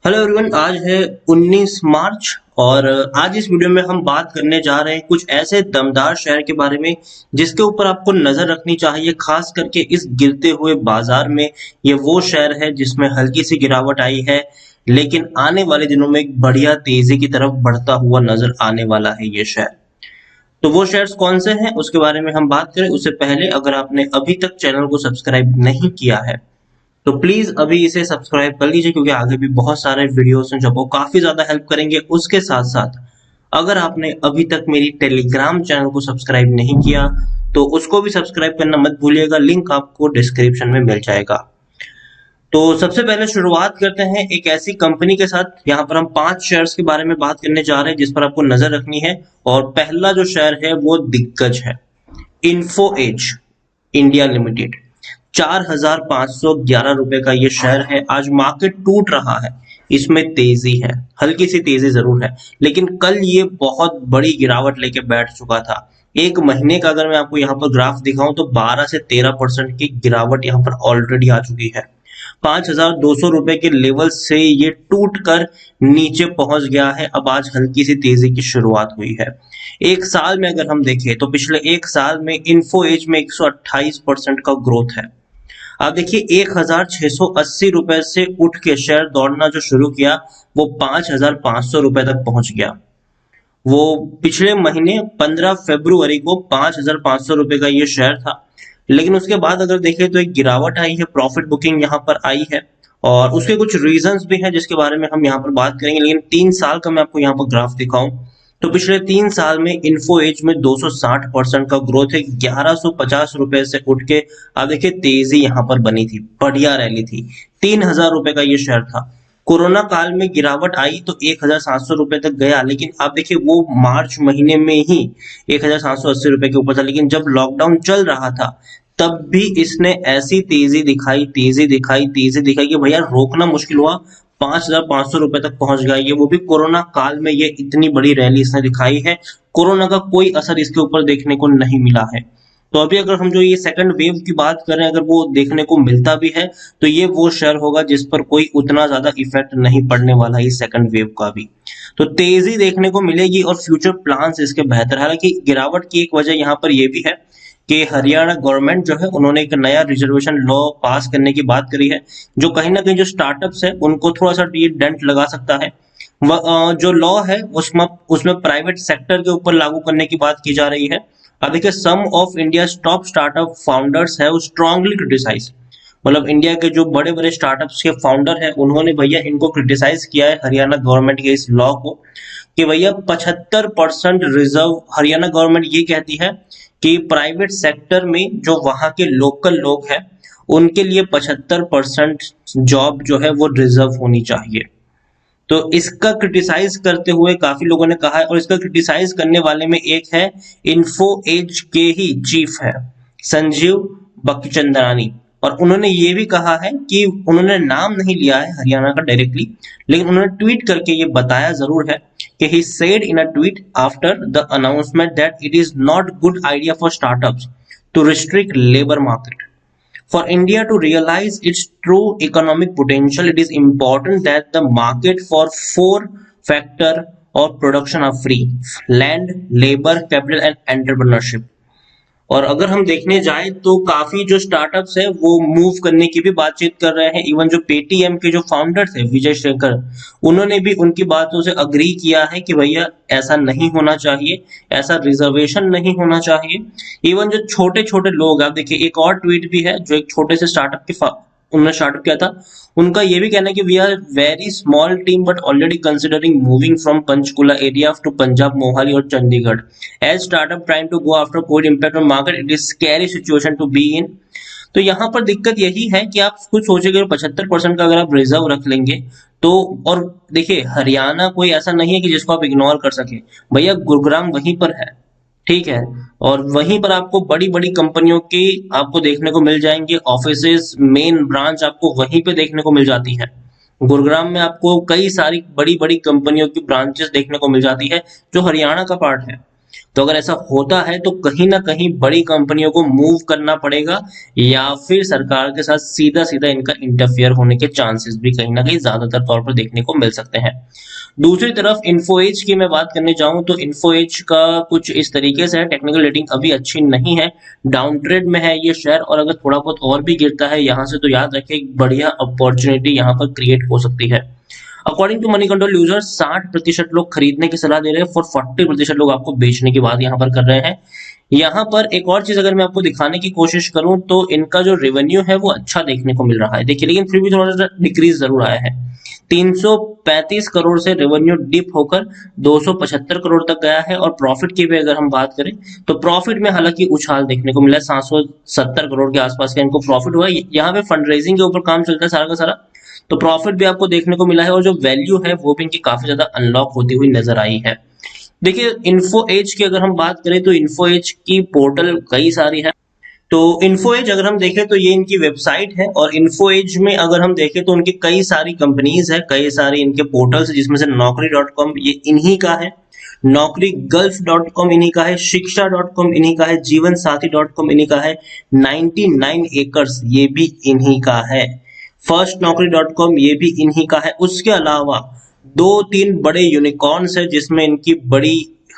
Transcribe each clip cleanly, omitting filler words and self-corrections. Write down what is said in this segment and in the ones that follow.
Hello everyone. आज है 19 मार्च और आज इस वीडियो में हम बात करने जा रहे हैं कुछ ऐसे दमदार शेयर के बारे में जिसके ऊपर आपको नजर रखनी चाहिए, खास करके इस गिरते हुए बाजार में। ये वो शेयर है जिसमें हल्की सी गिरावट आई है, लेकिन आने वाले दिनों में एक बढ़िया तेजी की तरफ बढ़ता हुआ नजर आने वाला है ये शेयर। तो वो शेयर्स कौन से हैं उसके बारे में हम बात करें उससे पहले अगर आपने अभी तक चैनल को सब्सक्राइब नहीं किया है तो प्लीज अभी इसे सब्सक्राइब कर लीजिए, क्योंकि आगे भी बहुत सारे वीडियोस हैं जो आपको काफी ज्यादा हेल्प करेंगे। उसके साथ साथ अगर आपने अभी तक मेरी टेलीग्राम चैनल को सब्सक्राइब नहीं किया तो उसको भी सब्सक्राइब करना मत भूलिएगा, लिंक आपको डिस्क्रिप्शन में मिल जाएगा। तो सबसे पहले शुरुआत करते हैं एक ऐसी कंपनी के साथ। यहाँ पर हम 5 शेयर्स के बारे में बात करने जा रहे हैं जिस पर आपको नजर रखनी है। और पहला जो शेयर है वो दिग्गज है, इन्फो एज इंडिया लिमिटेड। 4,511 रुपए का ये शेयर है। आज मार्केट टूट रहा है, इसमें तेजी है, हल्की सी तेजी जरूर है, लेकिन कल ये बहुत बड़ी गिरावट लेके बैठ चुका था। एक महीने का अगर मैं आपको यहाँ पर ग्राफ दिखाऊं तो 12 से 13% की गिरावट यहाँ पर ऑलरेडी आ चुकी है। 5,200 रुपए के लेवल से ये टूट कर नीचे पहुंच गया है। अब आज हल्की सी तेजी की शुरुआत हुई है। एक साल में अगर हम देखें तो पिछले एक साल में इन्फो एज में 128% का ग्रोथ है। आप देखिए 1,680 रुपए से उठ के शेयर दौड़ना जो शुरू किया वो 5,500 रुपए तक पहुंच गया। वो पिछले महीने 15 फरवरी को 5,500 रुपए का ये शेयर था, लेकिन उसके बाद अगर देखें तो एक गिरावट आई है, प्रॉफिट बुकिंग यहाँ पर आई है। और उसके कुछ रीजंस भी हैं जिसके बारे में हम यहाँ पर बात करेंगे। लेकिन 3 साल का मैं आपको यहाँ पर ग्राफ दिखाऊं तो पिछले 3 साल में इन्फो एज में 260% का ग्रोथ है। 1,150 रुपए से उठ के आप देखिए तेजी यहाँ पर बनी थी, बढ़िया रैली थी। 3,000 रुपए का ये शेयर था। कोरोना काल में गिरावट आई तो 1,700 रुपए तक गया, लेकिन आप देखिए वो मार्च महीने में ही 1,780 रुपए के ऊपर था। लेकिन जब लॉकडाउन चल रहा था तब भी इसने ऐसी तेजी दिखाई कि भैया रोकना मुश्किल हुआ। 5,500 रुपए तक पहुंच गया ये, वो भी कोरोना काल में। ये इतनी बड़ी रैली इसने दिखाई है, कोरोना का कोई असर इसके ऊपर देखने को नहीं मिला है। तो अभी अगर हम जो ये सेकंड वेव की बात करें, अगर वो देखने को मिलता भी है तो ये वो शेयर होगा जिस पर कोई उतना ज्यादा इफेक्ट नहीं पड़ने वाला है इस सेकंड वेव का भी। तो तेजी देखने को मिलेगी और फ्यूचर प्लान्स इसके बेहतर। हालांकि गिरावट की एक वजह यहाँ पर यह भी है कि हरियाणा गवर्नमेंट जो है उन्होंने एक नया रिजर्वेशन लॉ पास करने की बात करी है, जो कहीं ना कहीं जो स्टार्टअप्स है उनको थोड़ा सा ये डेंट लगा सकता है। जो लॉ है उसमें उसमें प्राइवेट सेक्टर के ऊपर लागू करने की बात की जा रही है। अब देखिए some of India top startup founders है वो स्ट्रांगली क्रिटिसाइज, मतलब इंडिया के जो बड़े बड़े स्टार्टअप्स के फाउंडर है उन्होंने भैया इनको क्रिटिसाइज किया है हरियाणा गवर्नमेंट के इस लॉ को, कि भैया 75% रिजर्व। हरियाणा गवर्नमेंट ये कहती है कि प्राइवेट सेक्टर में जो वहां के लोकल लोग हैं उनके लिए 75% जॉब जो है वो रिजर्व होनी चाहिए। तो इसका क्रिटिसाइज करते हुए काफी लोगों ने कहा है, और इसका क्रिटिसाइज करने वाले में एक है इन्फो एज के ही चीफ है संजीव बख्चंदानी। और उन्होंने ये भी कहा है कि उन्होंने नाम नहीं लिया है हरियाणा का डायरेक्टली, लेकिन उन्होंने ट्वीट करके ये बताया जरूर है कि he said in a tweet after the announcement that it is not good idea for startups to restrict labor market. For India to realize its true economic potential, it is important that the market for 4 factor of production are free: land, labor, capital and entrepreneurship. और अगर हम देखने जाए तो काफी जो startups है वो मूव करने की भी बातचीत कर रहे हैं। इवन जो पेटीएम के जो फाउंडर थे विजय शेखर, उन्होंने भी उनकी बातों से अग्री किया है कि भैया ऐसा नहीं होना चाहिए, ऐसा रिजर्वेशन नहीं होना चाहिए। इवन जो छोटे छोटे लोग, आप देखिए एक और ट्वीट भी है जो एक छोटे से स्टार्टअप के उन्होंने स्टार्टअप किया था, उनका ये भी कहना है कि we are very small team but already considering moving from Panchkula area to Punjab, Mohali और Chandigarh as startup trying to go after covid impact on market, it is scary situation to be in. तो यहाँ पर दिक्कत यही है कि आप कुछ सोचेंगे 75% का अगर आप रिजर्व रख लेंगे तो। और देखिए हरियाणा कोई ऐसा नहीं है कि जिसको आप इग्नोर कर सके, भैया गुरुग्राम वहीं पर है, ठीक है। और वहीं पर आपको बड़ी बड़ी कंपनियों की आपको देखने को मिल जाएंगे ऑफिसेस, मेन ब्रांच आपको वहीं पे देखने को मिल जाती है। गुरुग्राम में आपको कई सारी बड़ी बड़ी कंपनियों की ब्रांचेस देखने को मिल जाती है जो हरियाणा का पार्ट है। तो अगर ऐसा होता है तो कहीं ना कहीं बड़ी कंपनियों को मूव करना पड़ेगा, या फिर सरकार के साथ सीधा सीधा इनका इंटरफियर होने के चांसेस भी कहीं ना कहीं ज्यादातर तौर पर देखने को मिल सकते हैं। दूसरी तरफ इन्फो एज की मैं बात करने जाऊं तो इन्फो एज का कुछ इस तरीके से है, टेक्निकल रेटिंग अभी अच्छी नहीं है, डाउन ट्रेड में है ये शेयर, और अगर थोड़ा बहुत और भी गिरता है यहाँ से तो याद रखें एक बढ़िया अपॉर्चुनिटी यहाँ पर क्रिएट हो सकती है। According to money control user 60% लोग खरीदने की सलाह दे रहे हैं और 40% लोग आपको बेचने की बात यहाँ पर कर रहे हैं। यहाँ पर एक और चीज अगर मैं आपको दिखाने की कोशिश करूं तो इनका जो रेवेन्यू है वो अच्छा देखने को मिल रहा है, देखिए, लेकिन फिर भी थोड़ा सा डिक्रीज जरूर आया है। 335 करोड़ से रेवेन्यू डिप होकर 275 करोड़ तक गया है, और प्रॉफिट की भी अगर हम बात करें तो प्रॉफिट में हालांकि उछाल देखने को मिला है, 770 करोड़ के आसपास का इनको प्रॉफिट हुआ है। यहाँ पे फंड रेजिंग के ऊपर काम चलता है सारा का सारा, तो प्रॉफिट भी आपको देखने को मिला है, और जो वैल्यू है वो भी इनकी काफी ज्यादा अनलॉक होती हुई नजर आई है। देखिए, इन्फो एज की अगर हम बात करें तो इन्फो एज की पोर्टल कई सारी है। तो इन्फो एज अगर हम देखें तो ये इनकी वेबसाइट है, और इन्फो एज में अगर हम देखें तो उनकी कई सारी कंपनीज है, कई सारे इनके पोर्टल्स है, जिसमें से Naukri.com ये इन्हीं का है, Naukrigulf.com इन्हीं का है, Shiksha.com इन्हीं का है, जीवनसाथी.com इन्हीं का है, 99 एकर्स ये भी इन्हीं का है, फर्स्ट Naukri.com ये भी इन्हीं का है। उसके अलावा दो तीन बड़े यूनिकॉर्न्स है जिसमें इनकी बड़ी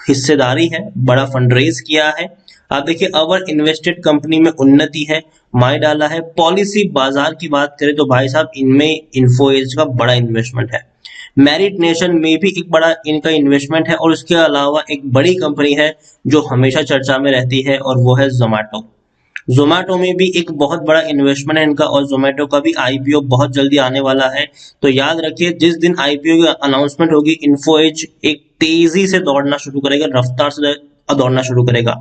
हिस्सेदारी है, बड़ा फंडरेज किया है। आप देखिए, अवर इन्वेस्टेड कंपनी में उन्नति है, माई डाला है, पॉलिसी बाजार की बात करें तो भाई साहब इनमें इन्फो एज का बड़ा इन्वेस्टमेंट है, मेरिट नेशन में भी एक बड़ा इनका इन्वेस्टमेंट है, और उसके अलावा एक बड़ी कंपनी है जो हमेशा चर्चा में रहती है और वो है जोमैटो। जोमैटो में भी एक बहुत बड़ा इन्वेस्टमेंट है इनका, और जोमैटो का भी आईपीओ बहुत जल्दी आने वाला है। तो याद रखिए, जिस दिन आईपीओ की अनाउंसमेंट होगी इन्फो एज एक तेजी से दौड़ना शुरू करेगा, रफ्तार से दौड़ना शुरू करेगा।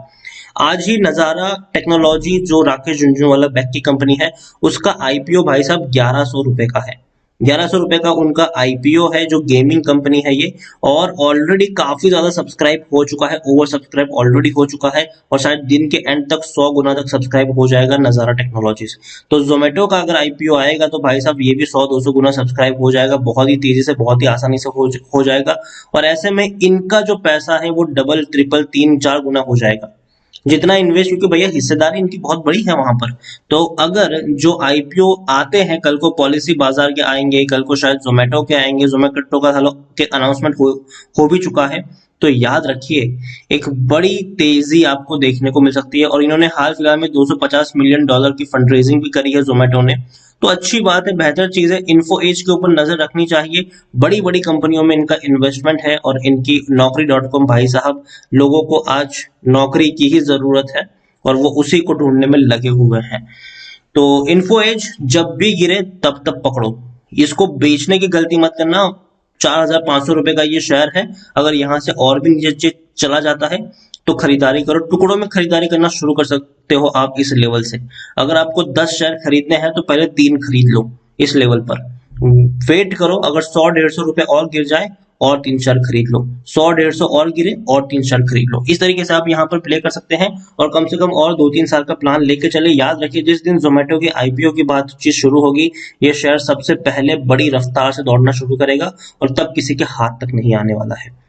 आज ही नजारा टेक्नोलॉजी जो राकेश झुनझुनवाला बैक की कंपनी है, उसका आईपीओ भाई साहब 1100 रुपए का है, 1100 रुपए का उनका आईपीओ है, जो गेमिंग कंपनी है ये, और ऑलरेडी काफी ज्यादा सब्सक्राइब हो चुका है, ओवर सब्सक्राइब ऑलरेडी हो चुका है, और शायद दिन के एंड तक 100 गुना तक सब्सक्राइब हो जाएगा नजारा टेक्नोलॉजीज। तो जोमेटो का अगर आईपीओ आएगा तो भाई साहब ये भी 100-200 गुना सब्सक्राइब हो जाएगा, बहुत ही तेजी से, बहुत ही आसानी से हो जाएगा, और ऐसे में इनका जो पैसा है वो डबल ट्रिपल 3-4 गुना हो जाएगा जितना इन्वेस्ट, क्योंकि भैया हिस्सेदारी इनकी बहुत बड़ी है वहां पर। तो अगर जो आईपीओ आते हैं, कल को पॉलिसी बाजार के आएंगे, कल को शायद जोमेटो के आएंगे, जोमेटो का के अनाउंसमेंट हो भी चुका है, तो याद रखिए एक बड़ी तेजी आपको देखने को मिल सकती है। और इन्होंने हाल फिलहाल में $250 मिलियन की फंड रेजिंग भी करी है जोमेटो ने, तो अच्छी बात है, बेहतर चीज है। इन्फो एज के ऊपर नजर रखनी चाहिए, बड़ी बड़ी कंपनियों में इनका इन्वेस्टमेंट है, और इनकी Naukri.com भाई साहब, लोगों को आज नौकरी की ही जरूरत है और वो उसी को ढूंढने में लगे हुए हैं। तो इन्फो एज जब भी गिरे तब तब पकड़ो, इसको बेचने की गलती मत करना। 4,500 रुपए का ये शेयर है, अगर यहाँ से और भी नीचे चला जाता है तो खरीदारी करो, टुकड़ों में खरीदारी करना शुरू कर सकते हो आप इस लेवल से। अगर आपको 10 शेयर खरीदने हैं तो पहले 3 खरीद लो इस लेवल पर, वेट करो, अगर 100-150 रुपए और गिर जाए और 3 शेयर खरीद लो, 100-150 और गिरे और 3 शेयर खरीद लो। इस तरीके से आप यहाँ पर प्ले कर सकते हैं, और कम से कम और 2-3 साल का प्लान लेके चले। याद रखिए, जिस दिन जोमेटो की आईपीओ की बातचीत शुरू होगी, ये शेयर सबसे पहले बड़ी रफ्तार से दौड़ना शुरू करेगा, और तब किसी के हाथ तक नहीं आने वाला है।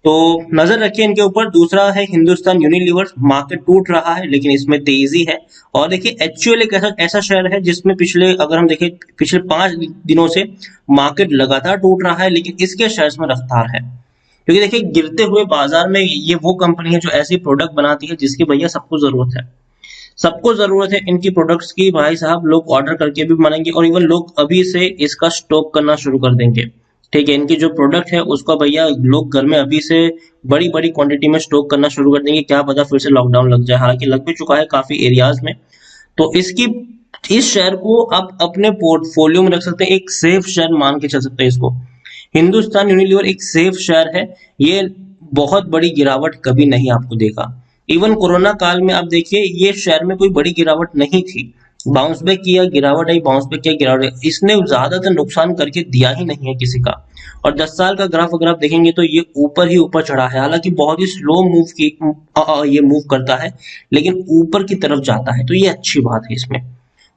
तो नजर रखिए इनके ऊपर। दूसरा है हिंदुस्तान यूनिलीवर, मार्केट टूट रहा है लेकिन इसमें तेजी है, और देखिए एक्चुअल एक ऐसा शेयर है जिसमें पिछले, अगर हम देखें पिछले 5 दिनों से मार्केट लगातार टूट रहा है, लेकिन इसके शेयर्स में रफ्तार है, क्योंकि देखिए गिरते हुए बाजार में ये वो कंपनी है जो ऐसी प्रोडक्ट बनाती है जिसकी भैया सबको जरूरत है, सबको जरूरत है इनकी प्रोडक्ट्स की भाई साहब। लोग ऑर्डर करके भी मानेंगे, और इवन लोग अभी से इसका स्टॉक करना शुरू कर देंगे, ठीक है। इनकी जो प्रोडक्ट है उसका भैया लोग घर में अभी से बड़ी बड़ी क्वांटिटी में स्टॉक करना शुरू कर देंगे, क्या पता फिर से लॉकडाउन लग जाए, हालांकि लग भी चुका है काफी एरियाज में। तो इस शेयर को आप अपने पोर्टफोलियो में रख सकते हैं, एक सेफ शेयर मान के चल सकते हैं इसको। हिंदुस्तान यूनिलीवर एक सेफ शेयर है, ये बहुत बड़ी गिरावट कभी नहीं आपको देगा। इवन कोरोना काल में आप देखिए ये शेयर में कोई बड़ी गिरावट नहीं थी, बाउंस बैक किया, गिरावट आई, बाउंस बैक किया, गिरावट, इसने ज्यादातर नुकसान करके दिया ही नहीं है किसी का। और 10 साल का ग्राफ अगर आप देखेंगे तो ये ऊपर ही ऊपर चढ़ा है, हालांकि बहुत ही स्लो मूव ये मूव करता है, लेकिन ऊपर की तरफ जाता है, तो ये अच्छी बात है इसमें।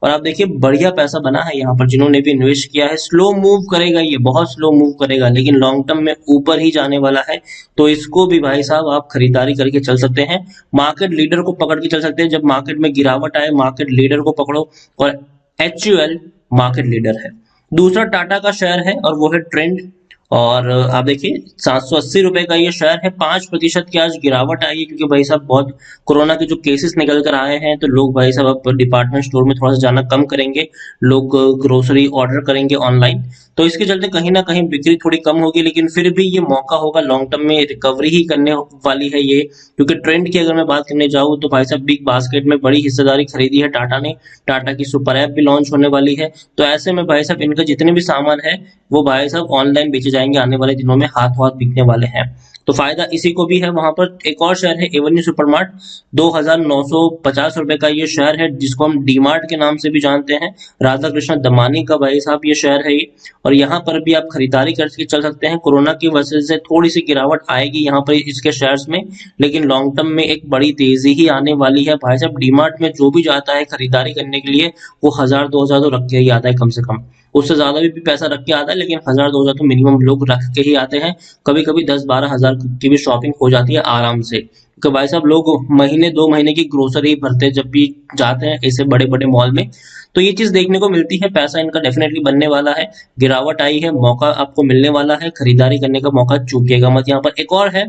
और आप देखिए बढ़िया पैसा बना है यहाँ पर, जिन्होंने भी इन्वेस्ट किया है। स्लो मूव करेगा, ये बहुत स्लो मूव करेगा, लेकिन लॉन्ग टर्म में ऊपर ही जाने वाला है। तो इसको भी भाई साहब आप खरीदारी करके चल सकते हैं। मार्केट लीडर को पकड़ के चल सकते हैं। जब मार्केट में गिरावट आए, मार्केट लीडर को पकड़ो, और HUL मार्केट लीडर है। दूसरा टाटा का शेयर है और वो है ट्रेंड। और आप देखिए 780 रुपए का ये शेयर है। 5% की आज गिरावट आई है, क्योंकि भाई साहब बहुत कोरोना के जो केसेस निकल कर आए हैं, तो लोग भाई साहब अब डिपार्टमेंट स्टोर में थोड़ा सा जाना कम करेंगे। लोग ग्रोसरी ऑर्डर करेंगे ऑनलाइन, तो इसके चलते कहीं ना कहीं बिक्री थोड़ी कम होगी, लेकिन फिर भी ये मौका होगा, लॉन्ग टर्म में रिकवरी ही करने वाली है ये। क्योंकि ट्रेंड की अगर मैं बात करने जाऊँ तो भाई साहब बिग बास्केट में बड़ी हिस्सेदारी खरीदी है टाटा ने। टाटा की सुपर ऐप भी लॉन्च होने वाली है। तो ऐसे में भाई साहब इनका जितने भी सामान है वो भाई साहब ऑनलाइन बेचे जाएंगे, आने वाले दिनों में हाथों हाथ बिकने वाले हैं। तो फायदा इसी को भी है। वहां पर एक और शेयर है एवेन्यू सुपरमार्ट। 2,950 रुपए का ये शेयर है, जिसको हम डीमार्ट के नाम से भी जानते हैं। राधा कृष्ण दमानी का भाई साहब ये शेयर है ये। और यहाँ पर भी आप खरीदारी करके चल सकते हैं। कोरोना की वजह से थोड़ी सी गिरावट आएगी यहाँ पर इसके शेयर्स में, लेकिन लॉन्ग टर्म में एक बड़ी तेजी ही आने वाली है। भाई साहब डीमार्ट में जो भी जाता है खरीदारी करने के लिए, वो 1,000-2,000 तो रख के ही आता है कम से कम। उससे ज्यादा भी पैसा रख के आता है, लेकिन 1,000-2,000 तो मिनिमम लोग रख के ही आते हैं। कभी कभी 10-12 हजार की भी शॉपिंग हो जाती है आराम से, क्योंकि भाई साहब लोग महीने 2 महीने की ग्रोसरी भरते हैं जब भी जाते हैं ऐसे बड़े बड़े मॉल में। तो ये चीज देखने को मिलती है। पैसा इनका डेफिनेटली बनने वाला है। गिरावट आई है, मौका आपको मिलने वाला है, खरीदारी करने का मौका चूकिएगा मत। यहाँ पर एक और है,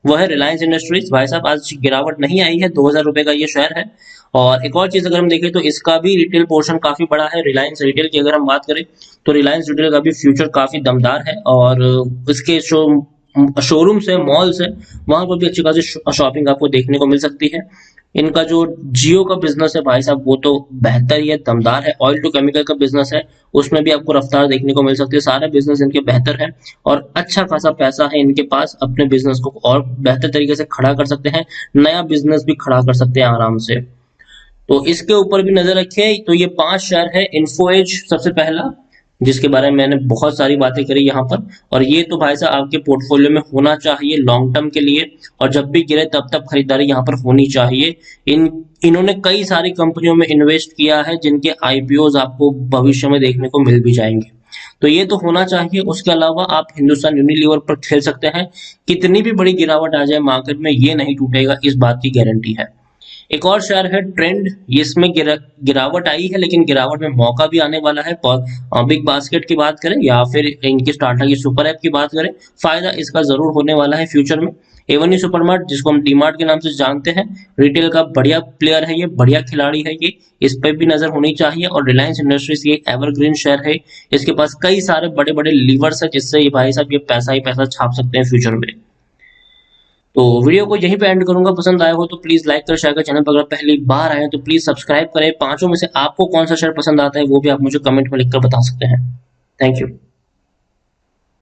वो है रिलायंस इंडस्ट्रीज। भाई साहब आज गिरावट नहीं आई है, 2,000 रुपए का ये शेयर है। और एक और चीज अगर हम देखें तो इसका भी रिटेल पोर्शन काफी बड़ा है। रिलायंस रिटेल की अगर हम बात करें तो रिलायंस रिटेल का भी फ्यूचर काफी दमदार है। और इसके शोरूम्स है, मॉल्स है, वहां पर भी अच्छी खासी शॉपिंग आपको देखने को मिल सकती है। इनका जो जियो का बिजनेस है भाई साहब, वो तो बेहतर ही है, दमदार है। ऑयल टू केमिकल का बिजनेस है, उसमें भी आपको रफ्तार देखने को मिल सकती है। सारे बिजनेस इनके बेहतर है और अच्छा खासा पैसा है इनके पास, अपने बिजनेस को और बेहतर तरीके से खड़ा कर सकते हैं। नया बिजनेस भी खड़ा कर सकते हैं आराम से। तो इसके ऊपर भी नजर रखिए। तो ये 5 शेयर है। इन्फो एज सबसे पहला, जिसके बारे में मैंने बहुत सारी बातें करी यहाँ पर। और ये तो भाई साहब आपके पोर्टफोलियो में होना चाहिए लॉन्ग टर्म के लिए, और जब भी गिरे तब तब खरीदारी यहाँ पर होनी चाहिए। इन्होंने कई सारी कंपनियों में इन्वेस्ट किया है, जिनके IPOs आपको भविष्य में देखने को मिल भी जाएंगे। तो ये तो होना चाहिए। उसके अलावा आप हिंदुस्तान यूनिलीवर पर खेल सकते हैं। कितनी भी बड़ी गिरावट आ जाए मार्केट में, ये नहीं टूटेगा, इस बात की गारंटी है। एक और शेयर है ट्रेंड। ये इसमें गिरावट आई है, लेकिन गिरावट में मौका भी आने वाला है। बिग बास्केट की बात करें या फिर इनकी टाटा की सुपर ऐप की बात करें, फायदा इसका जरूर होने वाला है फ्यूचर में। एवेन्यू सुपरमार्ट, जिसको हम डीमार्ट के नाम से जानते हैं, रिटेल का बढ़िया प्लेयर है ये, बढ़िया खिलाड़ी है ये, इस पर भी नजर होनी चाहिए। और रिलायंस इंडस्ट्रीज ये एवरग्रीन शेयर है, इसके पास कई सारे बड़े बड़े लीवर्स है, जिससे ये भाई साहब ये पैसा ही पैसा छाप सकते हैं फ्यूचर में। तो वीडियो को यहीं पे एंड करूंगा। पसंद आया हो तो प्लीज लाइक कर, शेयर कर। चैनल पर अगर पहली बार आए तो प्लीज सब्सक्राइब करें। पांचों में से आपको कौन सा शेयर पसंद आता है वो भी आप मुझे कमेंट में लिखकर बता सकते हैं। Thank you.